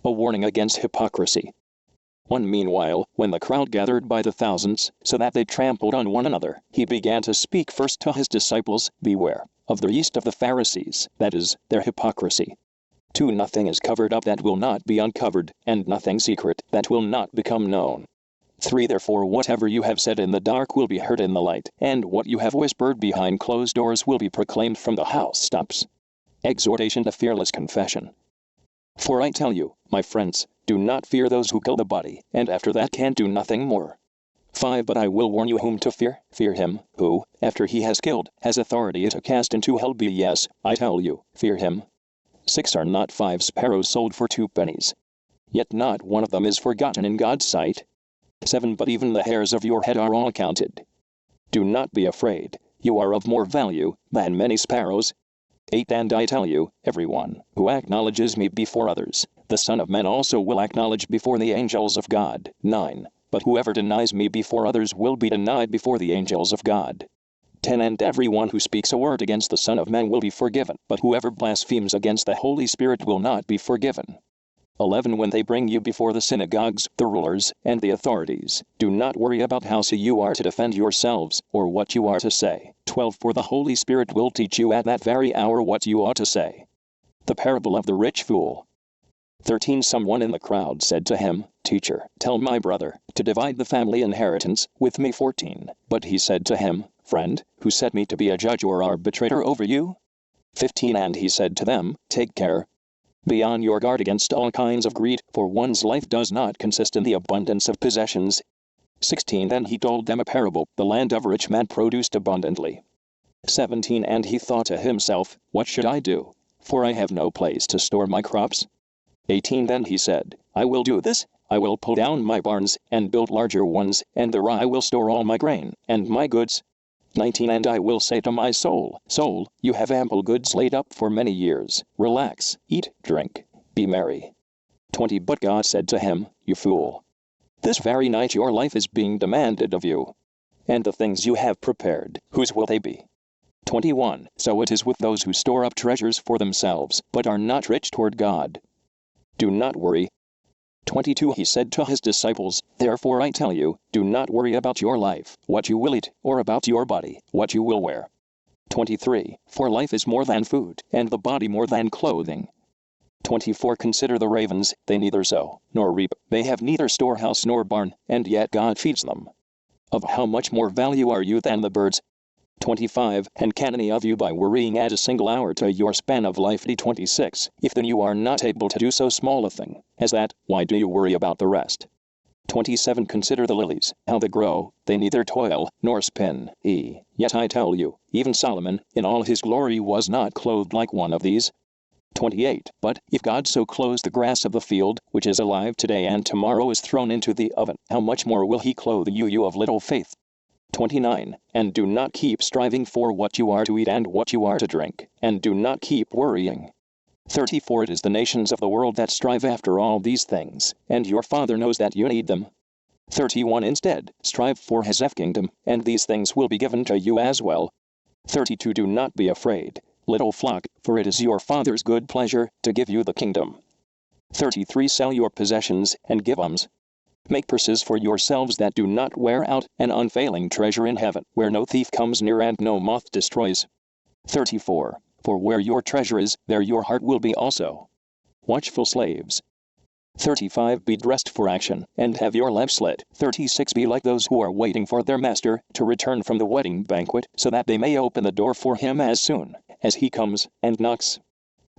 A warning against hypocrisy. 1. Meanwhile, when the crowd gathered by the thousands, so that they trampled on one another, he began to speak first to his disciples, Beware of the yeast of the Pharisees, that is, their hypocrisy. 2. Nothing is covered up that will not be uncovered, and nothing secret that will not become known. 3. Therefore whatever you have said in the dark will be heard in the light, and what you have whispered behind closed doors will be proclaimed from the housetops. Exhortation to fearless confession. For I tell you, my friends, do not fear those who kill the body, and after that can do nothing more. 5. But I will warn you whom to fear. Fear him, who, after he has killed, has authority to cast into hell. Yes, I tell you, fear him. 6. Are not 5 sparrows sold for 2 pennies? Yet not one of them is forgotten in God's sight. 7. But even the hairs of your head are all counted. Do not be afraid, you are of more value than many sparrows. 8. And I tell you, everyone who acknowledges me before others, the Son of Man also will acknowledge before the angels of God. 9. But whoever denies me before others will be denied before the angels of God. 10. And everyone who speaks a word against the Son of Man will be forgiven, but whoever blasphemes against the Holy Spirit will not be forgiven. 11. When they bring you before the synagogues, the rulers, and the authorities, do not worry about how you are to defend yourselves, or what you are to say. 12. For the Holy Spirit will teach you at that very hour what you ought to say. The parable of the rich fool. 13. Someone in the crowd said to him, Teacher, tell my brother to divide the family inheritance with me. 14. But he said to him, Friend, who set me to be a judge or arbitrator over you? 15. And he said to them, Take care. Be on your guard against all kinds of greed, for one's life does not consist in the abundance of possessions. 16. Then he told them a parable. The land of a rich man produced abundantly. 17. And he thought to himself, What should I do? For I have no place to store my crops. 18. Then he said, I will do this. I will pull down my barns, and build larger ones, and there I will store all my grain, and my goods. 19. And I will say to my soul, Soul, you have ample goods laid up for many years. Relax, eat, drink, be merry. 20. But God said to him, You fool! This very night your life is being demanded of you. And the things you have prepared, whose will they be? 21. So it is with those who store up treasures for themselves, but are not rich toward God. Do not worry. 22. He said to his disciples, Therefore I tell you, do not worry about your life, what you will eat, or about your body, what you will wear. 23. For life is more than food, and the body more than clothing. 24. Consider the ravens, they neither sow, nor reap, they have neither storehouse nor barn, and yet God feeds them. Of how much more value are you than the birds? 25. And can any of you by worrying add a single hour to your span of life? 26. If then you are not able to do so small a thing as that, why do you worry about the rest? 27. Consider the lilies, how they grow, they neither toil nor spin. Yet I tell you, even Solomon, in all his glory, was not clothed like one of these. 28. But if God so clothes the grass of the field, which is alive today and tomorrow is thrown into the oven, how much more will he clothe you, you of little faith? 29. And do not keep striving for what you are to eat and what you are to drink, and do not keep worrying. 30. For it is the nations of the world that strive after all these things, and your Father knows that you need them. 31. Instead, strive for his kingdom, and these things will be given to you as well. 32. Do not be afraid, little flock, for it is your Father's good pleasure to give you the kingdom. 33. Sell your possessions and give alms. Make purses for yourselves that do not wear out, an unfailing treasure in heaven, where no thief comes near and no moth destroys. 34. For where your treasure is, there your heart will be also. Watchful slaves. 35. Be dressed for action, and have your lamps lit. 36. Be like those who are waiting for their master to return from the wedding banquet, so that they may open the door for him as soon as he comes and knocks.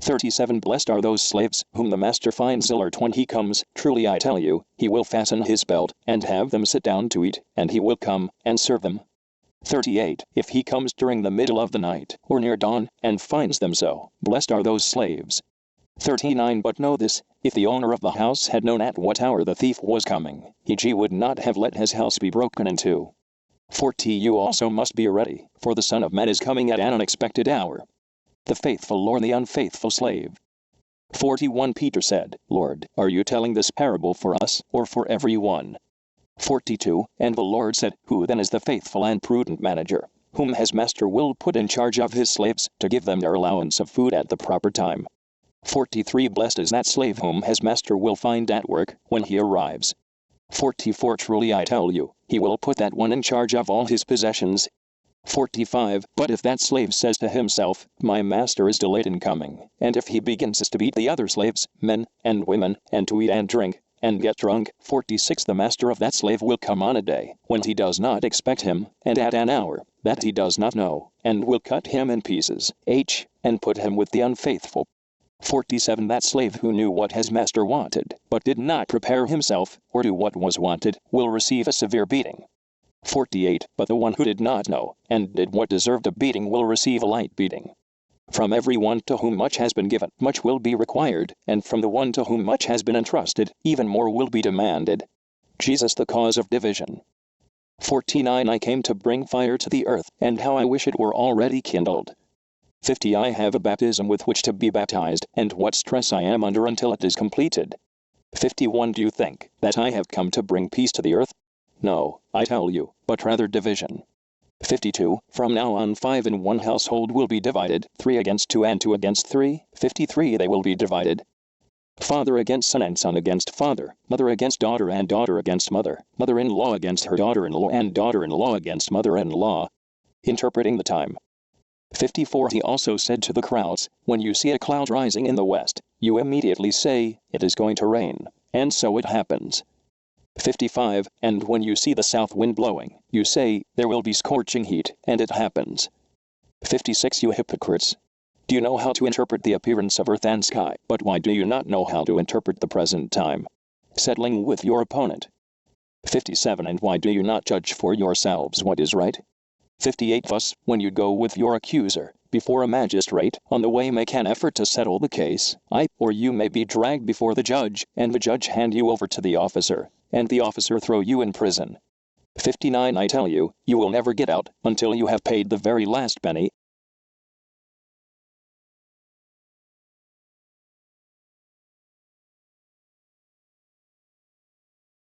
37. Blessed are those slaves whom the master finds alert when he comes. Truly I tell you, he will fasten his belt, and have them sit down to eat, and he will come and serve them. 38. If he comes during the middle of the night, or near dawn, and finds them so, blessed are those slaves. 39. But know this, if the owner of the house had known at what hour the thief was coming, he would not have let his house be broken into. 40. You also must be ready, for the Son of Man is coming at an unexpected hour. The faithful or the unfaithful slave. 41. Peter said, Lord, are you telling this parable for us, or for everyone? 42. And the Lord said, Who then is the faithful and prudent manager, whom his master will put in charge of his slaves, to give them their allowance of food at the proper time? 43. Blessed is that slave whom his master will find at work when he arrives. 44. Truly I tell you, he will put that one in charge of all his possessions. 45. But if that slave says to himself, my master is delayed in coming, and if he begins to beat the other slaves, men and women, and to eat and drink, and get drunk. 46. The master of that slave will come on a day when he does not expect him, and at an hour that he does not know, and will cut him in pieces, and put him with the unfaithful. 47. That slave who knew what his master wanted, but did not prepare himself, or do what was wanted, will receive a severe beating. 48. But the one who did not know, and did what deserved a beating will receive a light beating. From everyone to whom much has been given, much will be required, and from the one to whom much has been entrusted, even more will be demanded. Jesus the cause of division. 49. I came to bring fire to the earth, and how I wish it were already kindled. 50. I have a baptism with which to be baptized, and what stress I am under until it is completed. 51. Do you think that I have come to bring peace to the earth? No, I tell you, but rather division. 52. From now on 5 in one household will be divided, 3 against 2 and 2 against 3. 53. They will be divided. Father against son and son against father, mother against daughter and daughter against mother, mother-in-law against her daughter-in-law and daughter-in-law against mother-in-law. Interpreting the time. 54. He also said to the crowds, when you see a cloud rising in the west, you immediately say, it is going to rain, and so it happens. 55. And when you see the south wind blowing, you say, there will be scorching heat, and it happens. 56. You hypocrites! Do you know how to interpret the appearance of earth and sky, but why do you not know how to interpret the present time? Settling with your opponent. 57. And why do you not judge for yourselves what is right? 58. Thus, when you go with your accuser before a magistrate, on the way make an effort to settle the case, or you may be dragged before the judge, and the judge hand you over to the officer, and the officer throw you in prison. 59. I tell you, you will never get out until you have paid the very last penny.